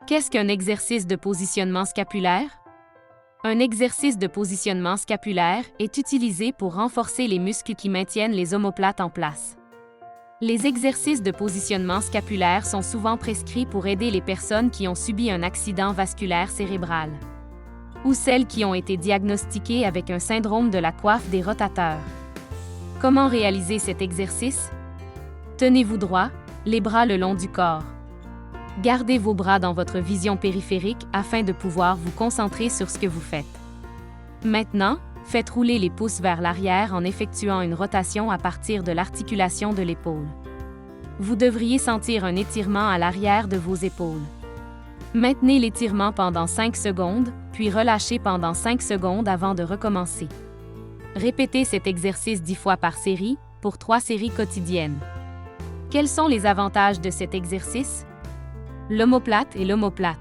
Qu'est-ce qu'un exercice de positionnement scapulaire? Un exercice de positionnement scapulaire est utilisé pour renforcer les muscles qui maintiennent les omoplates en place. Les exercices de positionnement scapulaire sont souvent prescrits pour aider les personnes qui ont subi un accident vasculaire cérébral ou celles qui ont été diagnostiquées avec un syndrome de la coiffe des rotateurs. Comment réaliser cet exercice? Tenez-vous droit, les bras le long du corps. Gardez vos bras dans votre vision périphérique afin de pouvoir vous concentrer sur ce que vous faites. Maintenant, faites rouler les pouces vers l'arrière en effectuant une rotation à partir de l'articulation de l'épaule. Vous devriez sentir un étirement à l'arrière de vos épaules. Maintenez l'étirement pendant 5 secondes, puis relâchez pendant 5 secondes avant de recommencer. Répétez cet exercice 10 fois par série, pour 3 séries quotidiennes. Quels sont les avantages de cet exercice? L'omoplate et l'omoplate.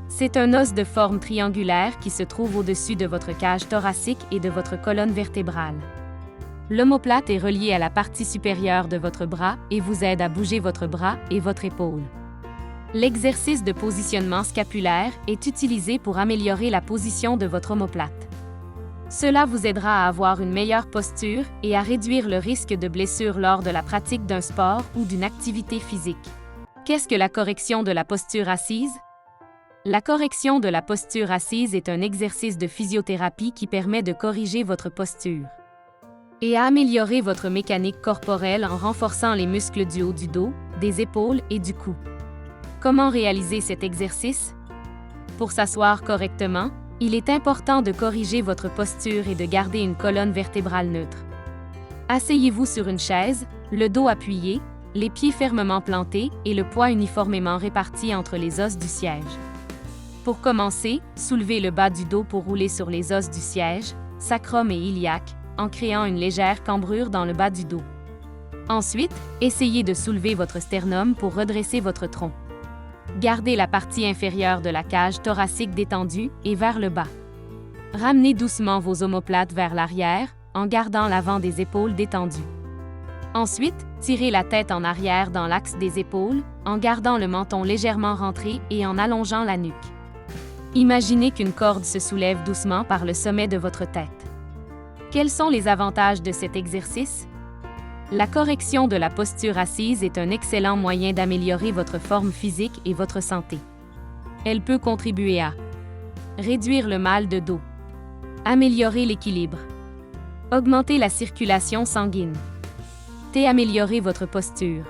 C'est un os de forme triangulaire qui se trouve au-dessus de votre cage thoracique et de votre colonne vertébrale. L'omoplate est reliée à la partie supérieure de votre bras et vous aide à bouger votre bras et votre épaule. L'exercice de positionnement scapulaire est utilisé pour améliorer la position de votre omoplate. Cela vous aidera à avoir une meilleure posture et à réduire le risque de blessure lors de la pratique d'un sport ou d'une activité physique. Qu'est-ce que la correction de la posture assise? La correction de la posture assise est un exercice de physiothérapie qui permet de corriger votre posture et à améliorer votre mécanique corporelle en renforçant les muscles du haut du dos, des épaules et du cou. Comment réaliser cet exercice? Pour s'asseoir correctement, il est important de corriger votre posture et de garder une colonne vertébrale neutre. Asseyez-vous sur une chaise, le dos appuyé, les pieds fermement plantés et le poids uniformément réparti entre les os du siège. Pour commencer, soulevez le bas du dos pour rouler sur les os du siège, sacrum et iliaque, en créant une légère cambrure dans le bas du dos. Ensuite, essayez de soulever votre sternum pour redresser votre tronc. Gardez la partie inférieure de la cage thoracique détendue et vers le bas. Ramenez doucement vos omoplates vers l'arrière, en gardant l'avant des épaules détendues. Ensuite, tirez la tête en arrière dans l'axe des épaules, en gardant le menton légèrement rentré et en allongeant la nuque. Imaginez qu'une corde se soulève doucement par le sommet de votre tête. Quels sont les avantages de cet exercice? La correction de la posture assise est un excellent moyen d'améliorer votre forme physique et votre santé. Elle peut contribuer à réduire le mal de dos, améliorer l'équilibre, augmenter la circulation sanguine, et améliorer votre posture.